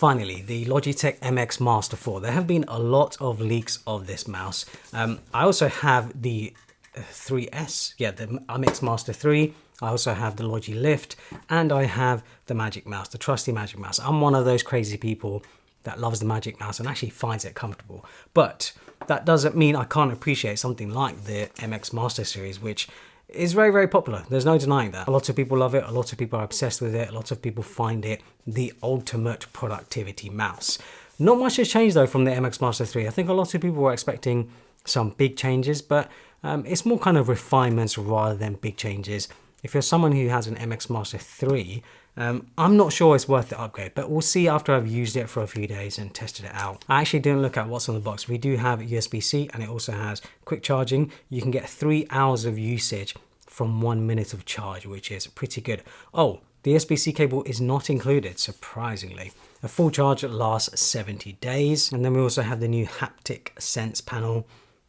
Finally, the Logitech MX Master 4. There have been a lot of leaks of this mouse. I also have the 3S, the MX Master 3. I also have the Logi Lift, and I have the Magic Mouse, the trusty Magic Mouse. I'm one of those crazy people that loves the Magic Mouse and actually finds it comfortable. But that doesn't mean I can't appreciate something like the MX Master series, which is very, very popular. There's no denying that. A lot of people love it. A lot of people are obsessed with it. A lot of people find it the ultimate productivity mouse. Not much has changed though from the MX Master 3. I think a lot of people were expecting some big changes, but it's more kind of refinements rather than big changes. If you're someone who has an MX Master 3, I'm not sure it's worth the upgrade, but we'll see after I've used it for a few days and tested it out. I actually didn't look at what's on the box. We do have USB-C and it also has quick charging. You can get 3 hours of usage from 1 minute of charge, which is pretty good. Oh, the USB-C cable is not included, surprisingly. A full charge lasts 70 days. And then we also have the new haptic sense panel.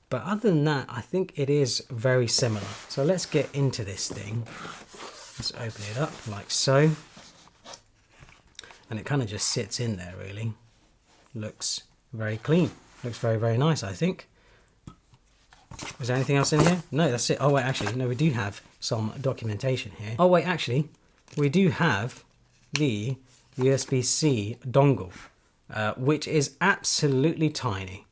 But other than that, I think it is very similar. So let's get into this thing. Let's open it up like so. And it kind of just sits in there really. Looks very clean. Looks very, very nice, I think. Is there anything else in here? No, that's it. Oh wait, actually, no, we do have some documentation here. Oh wait, actually, we do have the USB-C dongle, which is absolutely tiny.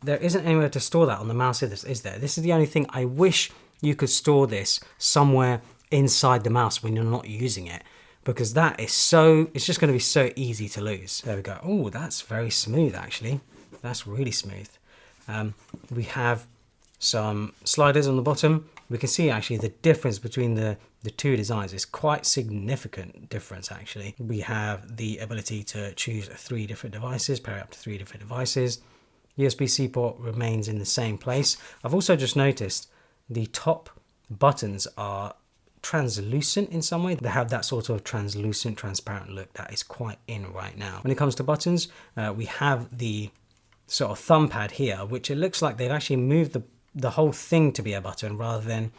There isn't anywhere to store that on the mouse, is there? This is the only thing. I wish you could store this somewhere inside the mouse when you're not using it, because that is it's just going to be so easy to lose. There we go. Oh, that's very smooth actually. That's really smooth. We have some sliders on the bottom. We can see actually the difference between the two designs is quite significant difference actually. We have the ability to choose 3 different devices, pair up to 3 different devices. USB-C port remains in the same place. I've also just noticed the top buttons are translucent in some way. They have that sort of translucent, transparent look that is quite in right now. When it comes to buttons, we have the sort of thumb pad here, which it looks like they've actually moved the whole thing to be a button rather than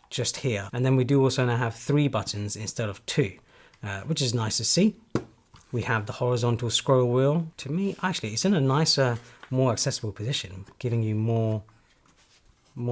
just here. And then we do also now have 3 buttons instead of 2, which is nice to see. We have the horizontal scroll wheel. To me, actually, it's in a nicer, more accessible position, giving you more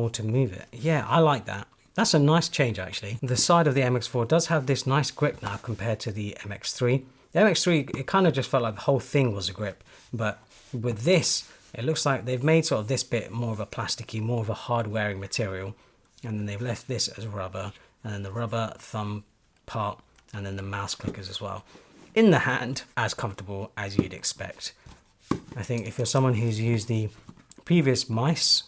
to move it. Yeah, I like that. That's a nice change actually. The side of the MX4 does have this nice grip now compared to the MX3. The MX3, it kind of just felt like the whole thing was a grip, but with this, it looks like they've made sort of this bit more of a plasticky, more of a hard wearing material, and then they've left this as rubber, and then the rubber thumb part, and then the mouse clickers as well. In the hand, as comfortable as you'd expect. I think if you're someone who's used the previous mice,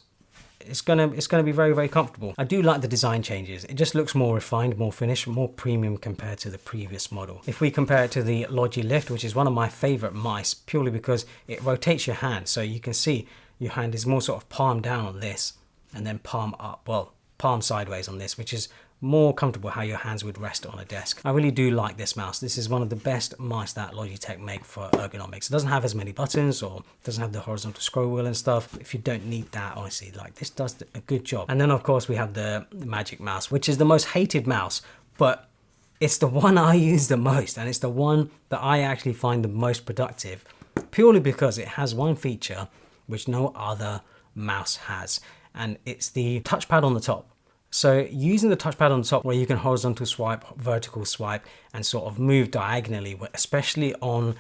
it's gonna be very, very comfortable. I do like the design changes. It just looks more refined, more finished, more premium compared to the previous model. If we compare it to the Logi Lift, which is one of my favorite mice, purely because it rotates your hand. So you can see your hand is more sort of palm down on this and then palm up, well, palm sideways on this, which is more comfortable how your hands would rest on a desk. I really do like this mouse. This is one of the best mice that Logitech make for ergonomics. It doesn't have as many buttons or doesn't have the horizontal scroll wheel and stuff. If you don't need that, honestly, like this does a good job. And then of course we have the Magic Mouse, which is the most hated mouse, but it's the one I use the most, and it's the one that I actually find the most productive, purely because it has one feature which no other mouse has, and it's the touchpad on the top. So using the touchpad on the top, where you can horizontal swipe, vertical swipe, and sort of move diagonally, especially on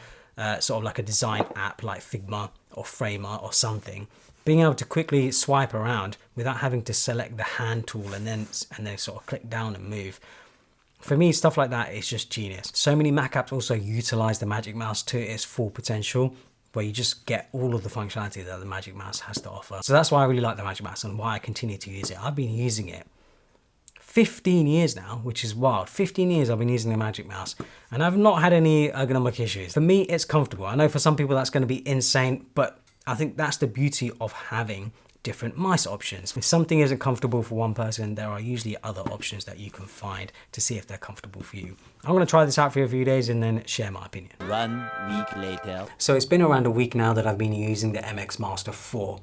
sort of like a design app like Figma or Framer or something, being able to quickly swipe around without having to select the hand tool and then sort of click down and move. For me, stuff like that is just genius. So many Mac apps also utilize the Magic Mouse to its full potential, where you just get all of the functionality that the Magic Mouse has to offer. So that's why I really like the Magic Mouse and why I continue to use it. I've been using it 15 years now, which is wild. 15 years I've been using the Magic Mouse and I've not had any ergonomic issues. For me, it's comfortable. I know for some people that's going to be insane, but I think that's the beauty of having different mice options. If something isn't comfortable for one person, there are usually other options that you can find to see if they're comfortable for you. I'm going to try this out for a few days and then share my opinion. 1 week later. So it's been around a week now that I've been using the MX Master 4.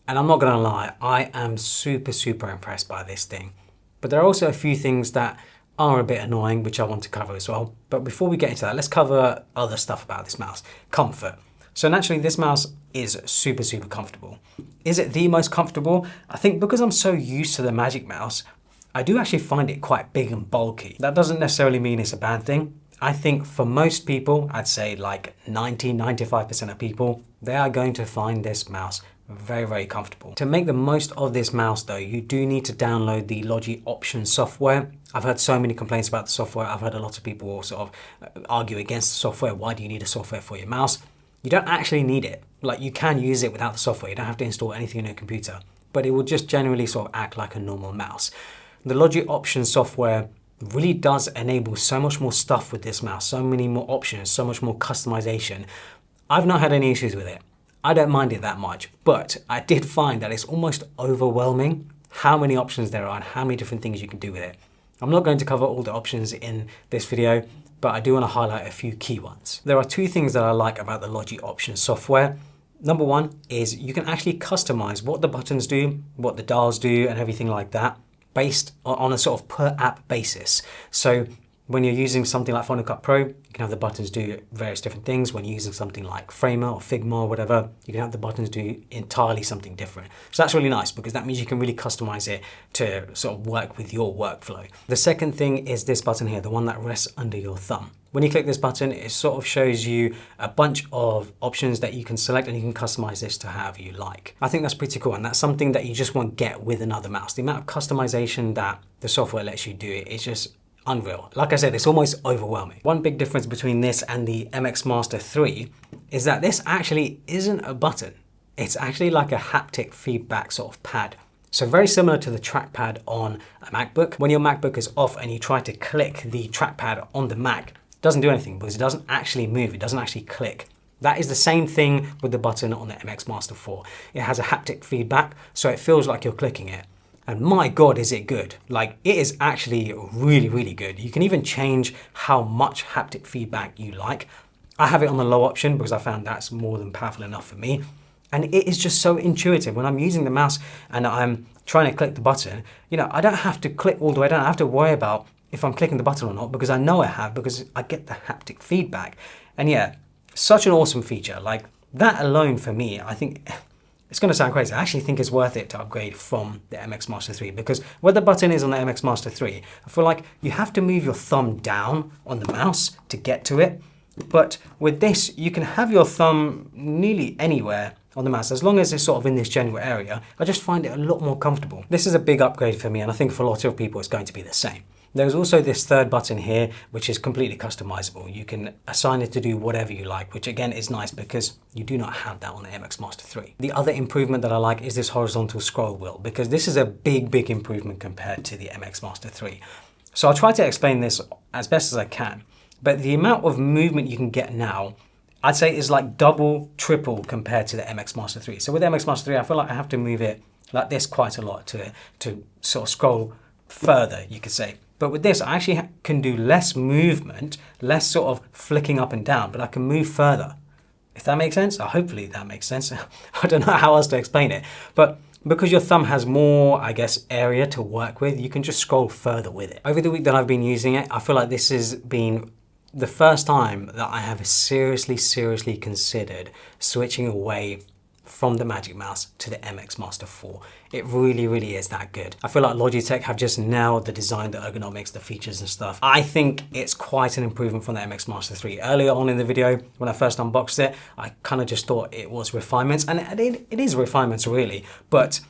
And I'm not going to lie, I am super, super impressed by this thing. But there are also a few things that are a bit annoying, which I want to cover as well. But before we get into that, let's cover other stuff about this mouse. Comfort. So naturally, this mouse is super, super comfortable. Is it the most comfortable? I think because I'm so used to the Magic Mouse, I do actually find it quite big and bulky. That doesn't necessarily mean it's a bad thing. I think for most people, I'd say like 95% of people, they are going to find this mouse very, very comfortable. To make the most of this mouse though, you do need to download the Logi Options software. I've heard so many complaints about the software. I've heard a lot of people sort of argue against the software. Why do you need a software for your mouse? You don't actually need it. Like, you can use it without the software. You don't have to install anything in your computer, but it will just generally sort of act like a normal mouse. The Logi Options software really does enable so much more stuff with this mouse, so many more options, so much more customization. I've not had any issues with it. I don't mind it that much, but I did find that it's almost overwhelming how many options there are and how many different things you can do with it. I'm not going to cover all the options in this video, but I do want to highlight a few key ones. There are two things that I like about the Logi Options software. Number one is you can actually customize what the buttons do, what the dials do, and everything like that based on a sort of per app basis. So when you're using something like Final Cut Pro, you can have the buttons do various different things. When you're using something like Framer or Figma or whatever, you can have the buttons do entirely something different. So that's really nice because that means you can really customize it to sort of work with your workflow. The second thing is this button here, the one that rests under your thumb. When you click this button, it sort of shows you a bunch of options that you can select and you can customize this to however you like. I think that's pretty cool, and that's something that you just won't get with another mouse. The amount of customization that the software lets you do is just unreal. Like I said, it's almost overwhelming. One big difference between this and the MX Master 3 is that this actually isn't a button. It's actually like a haptic feedback sort of pad. So very similar to the trackpad on a MacBook. When your MacBook is off and you try to click the trackpad on the Mac, it doesn't do anything because it doesn't actually move. It doesn't actually click. That is the same thing with the button on the MX Master 4. It has a haptic feedback, so it feels like you're clicking it. And my God, is it good. Like, it is actually really, really good. You can even change how much haptic feedback you like. I have it on the low option because I found that's more than powerful enough for me. And it is just so intuitive. When I'm using the mouse and I'm trying to click the button, you know, I don't have to click all the way down. I have to worry about if I'm clicking the button or not because I know I have, because I get the haptic feedback. And yeah, such an awesome feature. Like, that alone for me, I think it's going to sound crazy. I actually think it's worth it to upgrade from the MX Master 3 because where the button is on the MX Master 3, I feel like you have to move your thumb down on the mouse to get to it. But with this, you can have your thumb nearly anywhere on the mouse, as long as it's sort of in this general area. I just find it a lot more comfortable. This is a big upgrade for me, and I think for a lot of people it's going to be the same. There's also this third button here, which is completely customizable. You can assign it to do whatever you like, which again is nice because you do not have that on the MX Master 3. The other improvement that I like is this horizontal scroll wheel, because this is a big, big improvement compared to the MX Master 3. So I'll try to explain this as best as I can, but the amount of movement you can get now, I'd say is like double, triple compared to the MX Master 3. So with the MX Master 3, I feel like I have to move it like this quite a lot to sort of scroll further, you could say. But with this, I actually can do less movement, less sort of flicking up and down, but I can move further. If that makes sense? Hopefully that makes sense. I don't know how else to explain it. But because your thumb has more, I guess, area to work with, you can just scroll further with it. Over the week that I've been using it, I feel like this has been the first time that I have seriously considered switching away from the Magic Mouse to the MX Master 4. It really is that good. I feel like Logitech have just nailed the design, the ergonomics, the features and stuff. I think it's quite an improvement from the MX Master 3. Earlier on in the video, when I first unboxed it, I kind of just thought it was refinements, and it is refinements really, but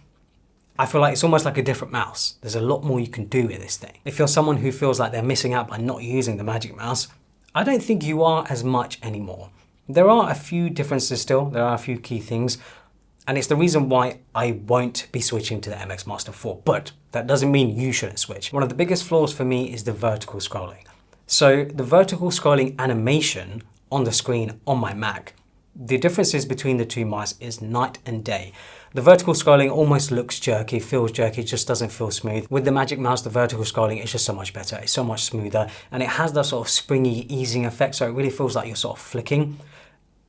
I feel like it's almost like a different mouse. There's a lot more you can do with this thing. If you're someone who feels like they're missing out by not using the Magic Mouse, I don't think you are as much anymore. There are a few differences still, there are a few key things, and it's the reason why I won't be switching to the MX Master 4, but that doesn't mean you shouldn't switch. One of the biggest flaws for me is the vertical scrolling. So the vertical scrolling animation on the screen on my Mac, the differences between the two mice is night and day. The vertical scrolling almost looks jerky, feels jerky, just doesn't feel smooth. With the Magic Mouse, the vertical scrolling is just so much better, it's so much smoother, and it has that sort of springy easing effect, so it really feels like you're sort of flicking.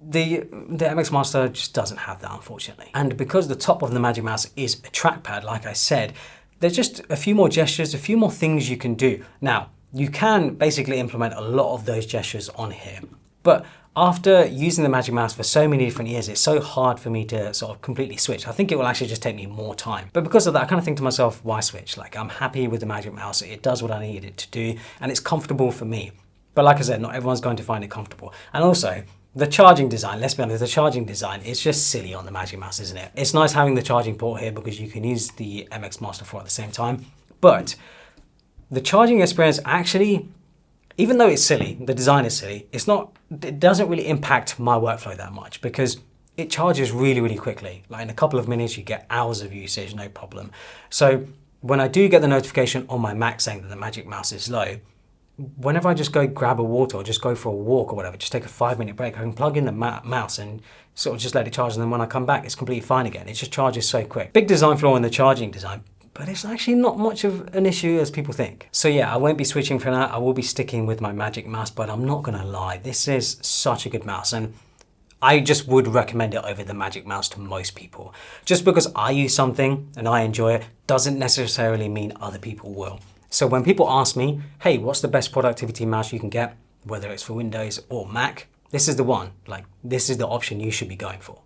The MX Master just doesn't have that, unfortunately. And because the top of the Magic Mouse is a trackpad, like I said, there's just a few more gestures, a few more things you can do. Now, you can basically implement a lot of those gestures on here. But after using the Magic Mouse for so many different years, it's so hard for me to sort of completely switch. I think it will actually just take me more time. But because of that, I kind of think to myself, why switch? Like, I'm happy with the Magic Mouse. It does what I need it to do, and it's comfortable for me. But like I said, not everyone's going to find it comfortable. And also, the charging design, let's be honest, the charging design is just silly on the Magic Mouse, isn't it? It's nice having the charging port here because you can use the MX Master 4 at the same time. But the charging experience actually, even though it's silly, the design is silly, it doesn't really impact my workflow that much because it charges really, really quickly. Like in a couple of minutes, you get hours of usage, no problem. So when I do get the notification on my Mac saying that the Magic Mouse is low, whenever I just go grab a water or just go for a walk or whatever, just take a 5-minute break, I can plug in the mouse and sort of just let it charge. And then when I come back, it's completely fine again. It just charges so quick. Big design flaw in the charging design, but it's actually not much of an issue as people think. So yeah, I won't be switching for that. I will be sticking with my Magic Mouse, but I'm not gonna lie, this is such a good mouse, and I just would recommend it over the Magic Mouse to most people. Just because I use something and I enjoy it doesn't necessarily mean other people will. So when people ask me, hey, what's the best productivity mouse you can get, whether it's for Windows or Mac, this is the one. Like, this is the option you should be going for.